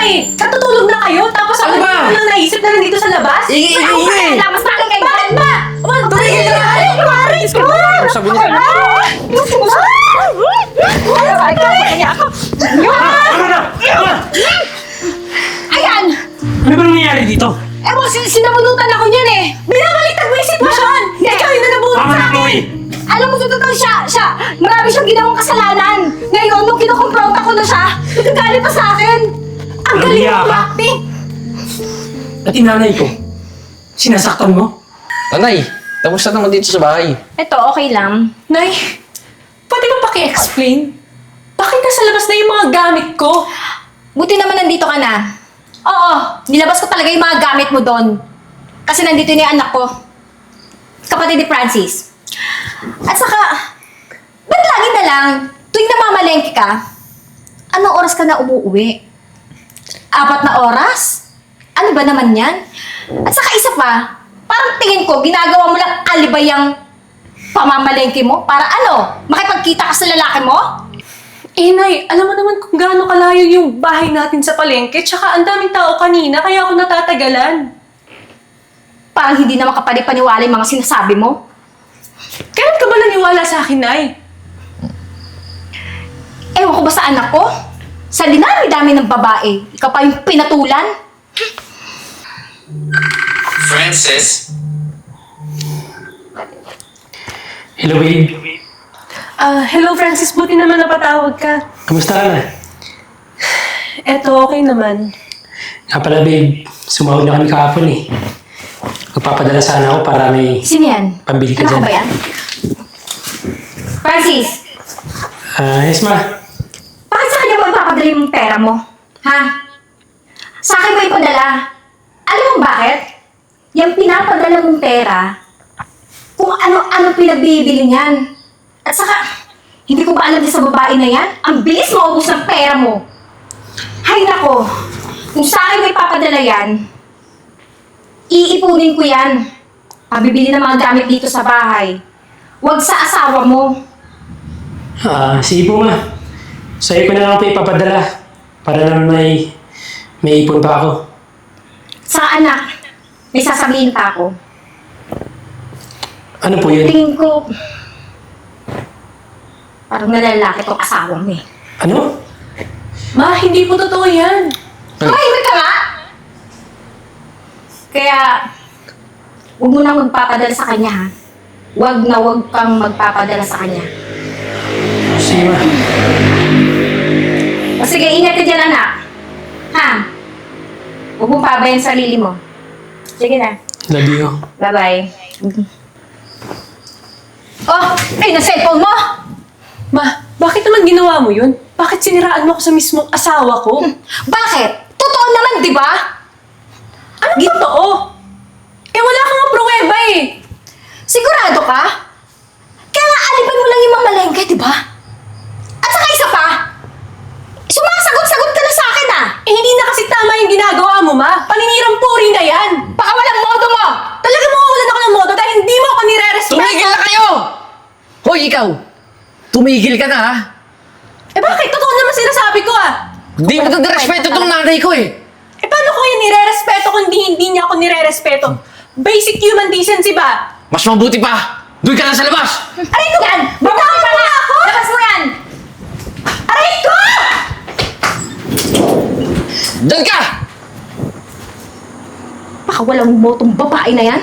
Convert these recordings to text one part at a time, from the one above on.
eh. Katutulog na kayo, tapos Ano ako ba? lang naisip na nandito sa labas. Ingay! Mas bagay kayo. Bakit ba? Tumigil ka! Ay, Maris ko! Sabi niya. Ayan! Ano ba nangyayari dito? Ewan, sinabunutan ako niyan eh. Binabaliktad mo yung sitwasyon! Ikaw yung nanabuhat Tama sa na, akin! Chloe! Alam mo, totoo siya, marami siyang ginawang kasalanan. Ngayon, nung kinukonfronta ko na siya, nagagalit pa sa akin. Ang galing Nahiya mo, ka? acting! At inanay ko, sinasaktan mo? Nanay, tapos na naman dito sa bahay. Ito, okay lang. Nay, pwede ba paki-explain? Bakit nasa labas na yung mga gamit ko? Buti naman nandito ka na. Oo, nilabas ko talaga yung mga gamit mo doon. Kasi nandito na yung anak ko. Kapatid ni Francis. At saka, ba't lagi na lang, tuwing namamalengke ka, anong oras ka na umuwi? 4 na oras? Ano ba naman yan? At saka isa pa, parang tingin ko, ginagawa mo lang alibay ang pamamalengke mo para ano, makipagkita ka sa lalaki mo? Eh, Nay, alam mo naman kung gaano kalayo yung bahay natin sa palengke, tsaka ang daming tao kanina, kaya ako natatagalan. Parang hindi naman kapani-paniwala yung mga sinasabi mo. Kailan ka ba naniwala sa akin, Nay? Ewan ko ba sa anak ko? Sa dinami-dami ng babae, ikaw pa yung pinatulan? Francis? Hello, babe. Hello, Francis. Buti naman napatawag ka. Kamusta ka na? Eto, okay naman. Nga pala, babe. Sumahod na kami kahapon eh. Magpapadala sana ako para may Sino yan? pambili ka Anak ko dyan. ba yan? Francis, Yes, ma. bakit sa kanya mo ipapadala yung pera mo? Ha? Sa akin mo ipadala. Alam mo bakit? Yung pinapadala mong pera, kung ano-ano pinagbibili niyan. At saka, hindi ko ba alam din sa babae na yan? Ang bilis maubos ng pera mo. Hay nako, kung sa akin mo ipapadala yan, iipunin ko yan. Pabibili ng mga gamit dito sa bahay. Huwag sa asawa mo. Sige po, ma. Sa'yo ko na lang po ipapadala para naman may ipon pa ako. Sa anak, may sasabihin pa ako. Ano po yun? Tingin ko, parang nalalaki tong asawa mo eh. Ano? Ma, hindi po totoo yan. Tumahimik ka nga! Kaya, huwag mo nang magpapadala sa kanya ha. Huwag na huwag kang magpapadala sa kanya. Sige, ma. O sige, ingat ka dyan anak. Ha? Huwag mong pabayan sarili mo. Sige na. Love you. Bye-bye. Oh, ay, na-cellphone mo! Ma, bakit naman ginawa mo yun? Bakit siniraan mo ako sa mismong asawa ko? Bakit? Totoo naman, di ba? Ano totoo? Eh, wala kang nga pruweba eh. Sigurado ka? Kaya nga aliban mo lang yung mamalengke, di ba? At saka isa pa, sumasagot-sagot ka na sa akin ah! Eh, hindi na kasi tama yung ginagawa mo, ma. Paninirang puri na yan. Baka walang modo mo! Talaga mawawalan ako ng modo dahil hindi mo ako nire-respect. Tumigil na kayo! Hoy, ikaw! Tumigil ka na, ha? Eh, bakit? Totoo naman sinasabi ko ah. Di mo nagrespeto tong nanay ko, eh! Eh, paano ko yung nire-respeto kung hindi niya ako nire-respeto? Basic human decency ba? Mas mabuti pa! Doon ka na sa labas! Aray ko yan! Bitawan mo na ako! Labas mo yan! Aray ko! Doon ka! Baka walang motong babae na yan.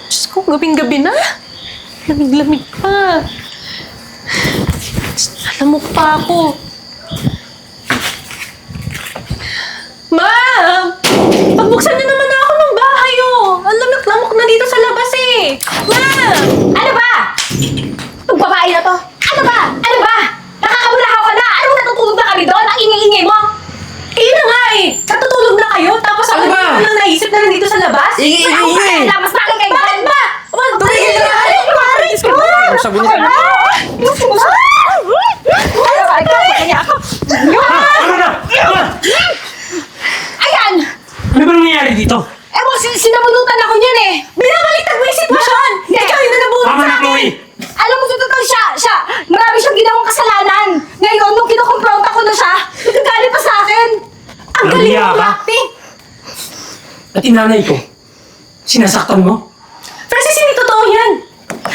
Diyos ko, gabing-gabi na. Lamig-lamig pa. Alam mo pa ako. Ma'am! Pagbuksan niyo naman ako ng bahay, oh. Ang lamok-lamok na dito sa labas, eh. Ma'am! Ano ba? Itong babae na to. Ano ba? Ano ba? Nakakabulahaw ka na! Ano natutulog na kami doon? Ang ingay-ingay mo! Eh, yun na nga, eh. Katutulog na kayo, tapos ako Ano ba? lang naisip na nandito sa labas. Ingay! Mas bagay kayo! Bakit ba? Tumigil ka! Ay, Maris ko! Sabi niya. Ano na? Ayan! Ano ba nangyayari dito? Ewan, sinabunutan ako niyan eh! Binabaliktad mo yung sitwasyon! Ikaw yung nanabuhat Tama sa na, akin! Chloe! Alam mo, totoo siya, marami siyang ginawang kasalanan. Nahihiya ka? umarte. At inanay ko, sinasaktan mo? Francis, hindi totoo yan!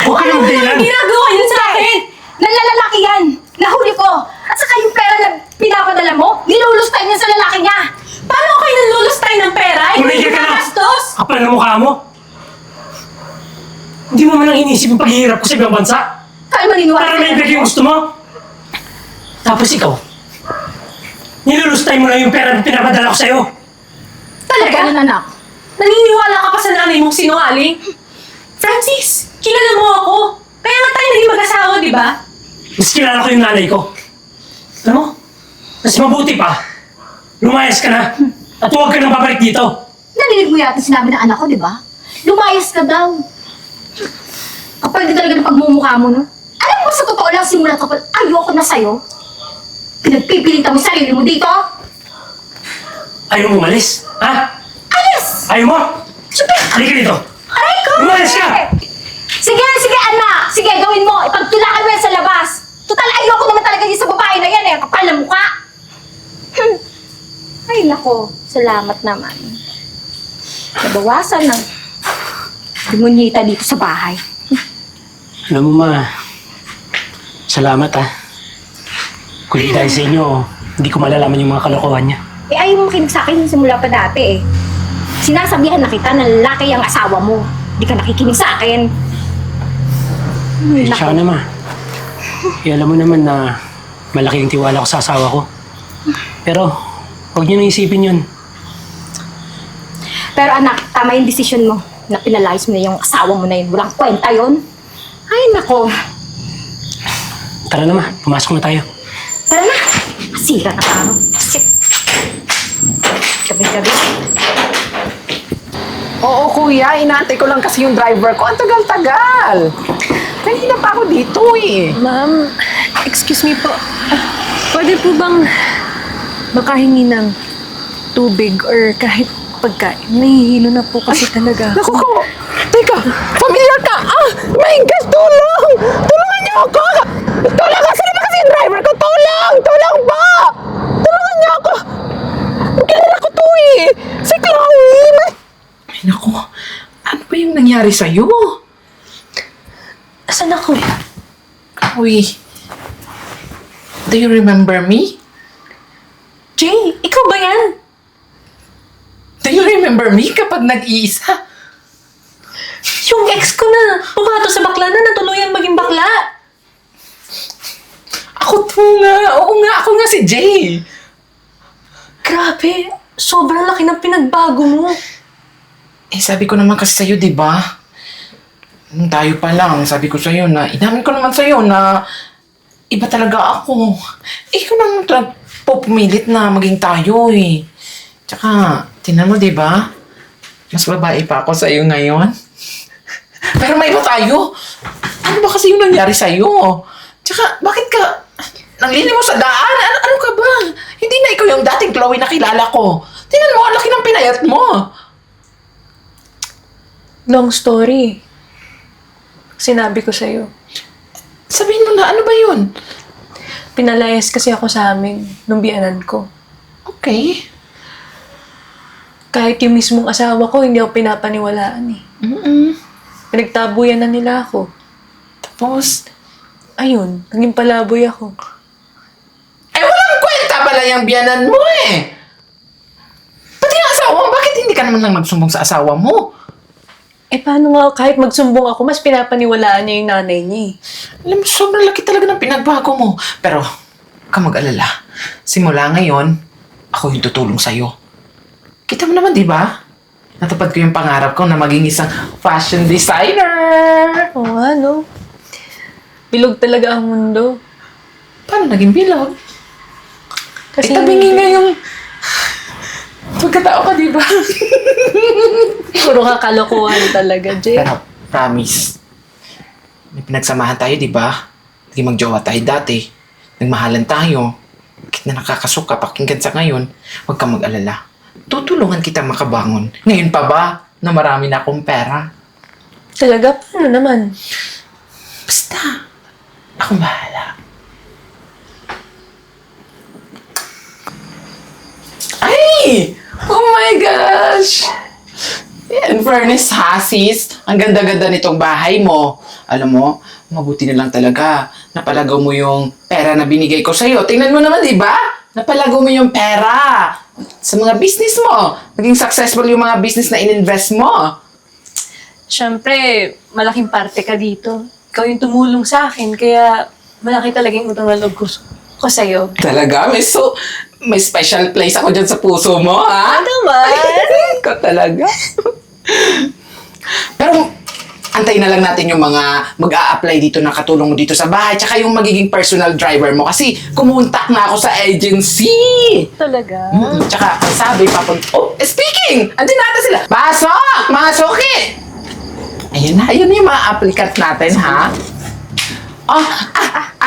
Huwag ka nang dahilan! Ginagawa yan sa akin! Nalalaki yan. Nahuli ko. At saka yung pera na pinapadala mo, nilulustay niya sa lalaki niya. Paano kayo nalulustay ng pera? Tumigil ka na! Gastos! Kapal na mukha mo! Hindi mo man lang inisip yung paghihirap ko sa ibang bansa! Kaya maniniwala Para sa maibig yung gusto mo! Tapos ikaw, nilulustay mo lang yung pera na pinapadala ko sa'yo! Talaga? Ganun, anak. Naniniwala ka pa sa nanay mong sinungaling? Francis, kilala mo ako. Kaya nga tayo naging mag-asawa, di ba? Mas kilala ko yung nanay ko. Alam mo, mas mabuti pa, lumayas ka na at huwag ka nang babalik dito. Narinig mo yata sinabi ng anak ko, di ba? Lumayas ka daw. Kapal din talaga ng pagmumukha mo, no? Alam mo, sa totoo lang, simulat kapal, ayoko na sa'yo. Pinagpipilinta mo yung sarili mo dito. Ayaw mo umalis, ha? Alis! Ayaw mo? Sige! Halika dito! Aray ko! Lumayas ka! Sige, sige, anak! Sige, gawin mo. Ipagtulakan mo yan sa labas. Total, ayoko naman talaga din sa babae na yan, eh. Kapal na mukha. Ay, nako. Salamat naman. Nabawasan ng demonita dito sa bahay. Alam mo, ma, salamat, ha. Kung hindi dahil sa inyo, hindi ko malalaman yung mga kalokohan niya. Eh, ayaw mo makinig sa akin simula pa dati, eh. Sinasabihan na kita na lalaki ang asawa mo. Hindi ka nakikinig sa akin. Ay, Tsaka na, ma. Alam mo naman na malaki yung tiwala ko sa asawa ko. Pero, huwag niyo nang isipin yun. Pero anak, tama yung desisyon mo na pinalayas mo na yung asawa mo na yun. Walang kwenta yun. Ay, nako. Tara na, ma. Pumasok na tayo. Tara na. Masira na tao. Shit. Gabi-gabi. Oo, kuya. Inaantay ko lang kasi yung driver ko. Ang tagal-tagal. Kanina pa ako dito eh. Ma'am, excuse me po. Pwede po bang makahingi ng tubig or kahit pagkain? Nahihilo na po kasi talaga Naku ako. ko. Teka, familiar ka. Ah, my gosh, tulong! Tulungan niyo ako! Tulong! Sino ba kasi yung driver ko? Tulong! Tulong ba? Tulungan niyo ako! Kilala ko to eh. Si Chloe. Ay, naku. Ano ba yung nangyari sa'yo? Asan ako? Chloe, do you remember me? Jay, ikaw ba yan? Do you remember me kapag nag-iisa? Yung ex ko na. Pumato sa bakla na natuluyan maging bakla. Ako to nga. Oo nga, ako nga si Jay. Grabe, sobrang laki ng pinagbago mo. Eh, sabi ko naman kasi sa'yo, di ba? Nung tayo pa lang, sabi ko sa'yo na, inamin ko naman sa'yo na iba talaga ako. Eh, ikaw naman pumilit na maging tayo eh. Tsaka, tinan mo, di ba? Mas babae pa ako sa'yo ngayon. Pero may iba tayo. Ano ba kasi yung nangyari sa'yo? Tsaka, bakit ka nanglilimos sa daan? Ano ka ba? Hindi na ikaw yung dating Chloe na kilala ko. Tingnan mo, ang laki ng pinayat mo. Long story. Sinabi ko sa'yo. Sabihin mo na, ano ba yun? Pinalayas kasi ako sa amin nung biyanan ko. Okay. Kahit yung mismong asawa ko, hindi ako pinapaniwalaan eh. Pinagtabuyan na nila ako. Tapos, Ayun, naging palaboy ako. eh walang kwenta pala yung biyanan mo eh. Pati yung asawa mo, bakit hindi ka naman lang nagsumbong sa asawa mo? Eh paano nga kahit magsumbong ako, mas pinapaniwalaan niya yung nanay niya eh. Alam mo, sobrang laki talaga ng pinagbago mo. Pero, huwag kang mag-alala. Simula ngayon, ako yung tutulong sa'yo. Kita mo naman, di ba? Natupad ko yung pangarap ko na maging isang fashion designer. Oo nga, no? Bilog talaga ang mundo. Paano naging bilog? Kasi Itabingi nga yung pagkatao ka, di ba? puro kakalokohan talaga, Jay. Pero, promise. May pinagsamahan tayo, di ba? Naging magjowa tayo dati. Nagmahalan tayo. Bakit na nakakasuka pakinggan sa ngayon? Huwag kang mag-alala. Tutulungan kita makabangon. Ngayon pa ba na marami na akong pera? Talaga? Paano naman? Basta, akong bahala. Ay! gosh! In fairness ha, sis, ang ganda-ganda nitong bahay mo. Alam mo, mabuti na lang talaga. Napalagaw mo yung pera na binigay ko sa'yo. Tingnan mo naman, di ba? Napalagaw mo yung pera sa mga business mo. Naging successful yung mga business na ininvest mo. Siyempre, malaking parte ka dito. Ikaw yung tumulong sa akin, kaya malaki talaga yung utang na loob ko sa'yo. Talaga? May special place ako dyan sa puso mo, ha? Ano naman? Ikaw talaga. Pero, antayin na lang natin yung mga mag-a-apply dito na katulong mo dito sa bahay, tsaka yung magiging personal driver mo. Kasi, kumontak na ako sa agency. Talaga? Tsaka, ang sabi, speaking! Andun natin sila. Pasok! Mga suki! Ayun na yung mga applicant natin, ha?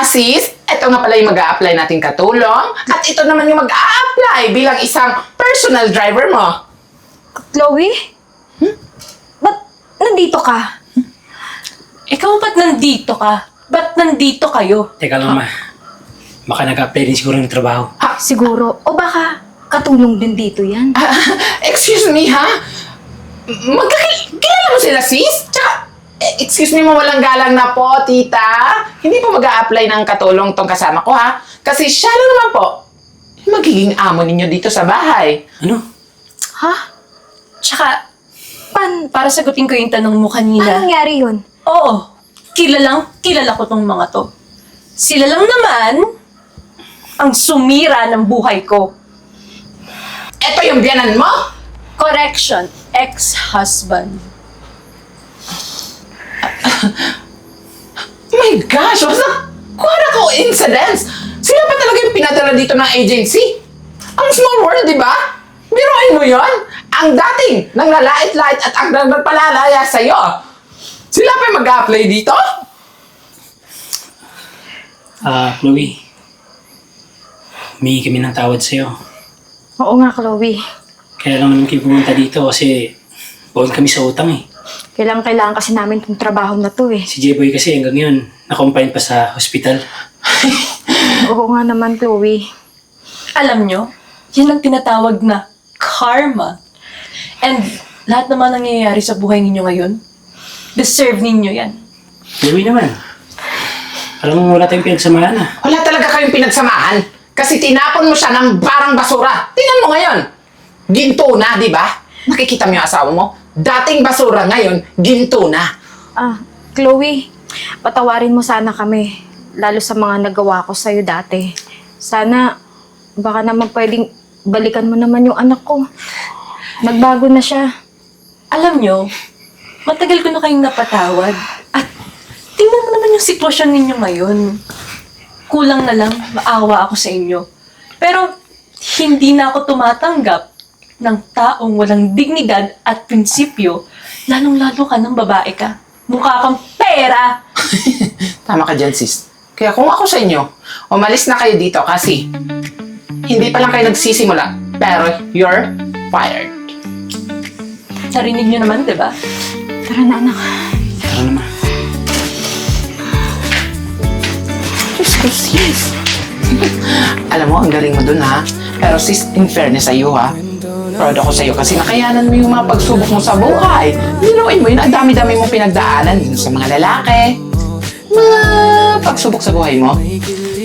Sis, ito nga pala yung mag-a-apply natin katulong. At ito naman yung mag-a-apply bilang isang personal driver mo. Chloe? Ba't nandito ka? Ikaw ba't nandito ka? Ba't nandito kayo? Teka lang, ma. Baka nag-apply din siguro ng trabaho. Siguro. O baka katulong din dito yan? Excuse me, ha? Kilala mo sila, sis? Tsaka, excuse me, mawalang galang na po, tita. Hindi po mag-a-apply ng katulong tong kasama ko, ha? Kasi siya lang naman po, yung magiging amo ninyo dito sa bahay. Ano? Ha? Tsaka, para sagutin ko yung tanong mo Paano kanina. nangyari yun? Oo, kilala ko tong mga to. Sila lang naman ang sumira ng buhay ko. Ito yung biyanan mo? Correction, ex-husband. Oh my gosh, what a coincidence! Sila pa talaga yung pinadala dito ng agency? Ang small world, di ba? Biruin mo yon? Ang dating nang lalait-lait at ang nagpalalaya sa'yo. Sila pa yung mag-a-apply dito? Chloe. Humingi kami ng tawad sa'yo. Oo nga, Chloe. Kaya lang naman kayo pumunta dito kasi bawal kami sa utang eh. Kailangan kasi namin itong trabaho na to eh. Si J-Boy kasi hanggang ngayon, na-confine pa sa hospital. Oo nga naman, Chloe. Alam nyo, yan ang tinatawag na karma. And lahat naman nangyayari sa buhay ninyo ngayon, deserve ninyo yan. Chloe naman. Alam mo, wala tayong pinagsamahan ah. Wala talaga kayong pinagsamahan. Kasi tinapon mo siya ng parang basura. Tingnan mo ngayon. Ginto na, di ba? Nakikita mo yung asawa mo? Dating basura ngayon, ginto na. Chloe, patawarin mo sana kami. Lalo sa mga nagawa ko sa'yo dati. Sana, baka naman pwedeng balikan mo naman yung anak ko. Nagbago na siya. Alam nyo, matagal ko na kayong napatawad. At tingnan mo naman yung sitwasyon ninyo ngayon. Kulang na lang, maawa ako sa inyo. Pero hindi na ako tumatanggap ng taong walang dignidad at prinsipyo, lalong-lalo ka ng babae ka. Mukha kang pera! Tama ka dyan, sis. Kaya kung ako sa inyo, umalis na kayo dito kasi hindi pa lang kayo nagsisimula, pero you're fired. Narinig nyo naman, di ba? Tara na, anak. Tara naman. Diyos ko, sis. Alam mo, ang galing mo dun, ha? Pero sis, in fairness sa'yo, ha? Proud ako sa'yo kasi nakayanan mo yung mga pagsubok mo sa buhay. Binuin mo yun, ang dami-dami mong pinagdaanan dun sa mga lalaki. Mga pagsubok sa buhay mo.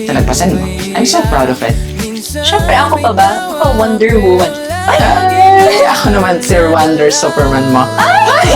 Talagpasan mo. I'm so proud of it. Siyempre, ako pa ba? Ako, Wonder Woman. Ay, ako naman, Sir Wonder Superman mo. Ay!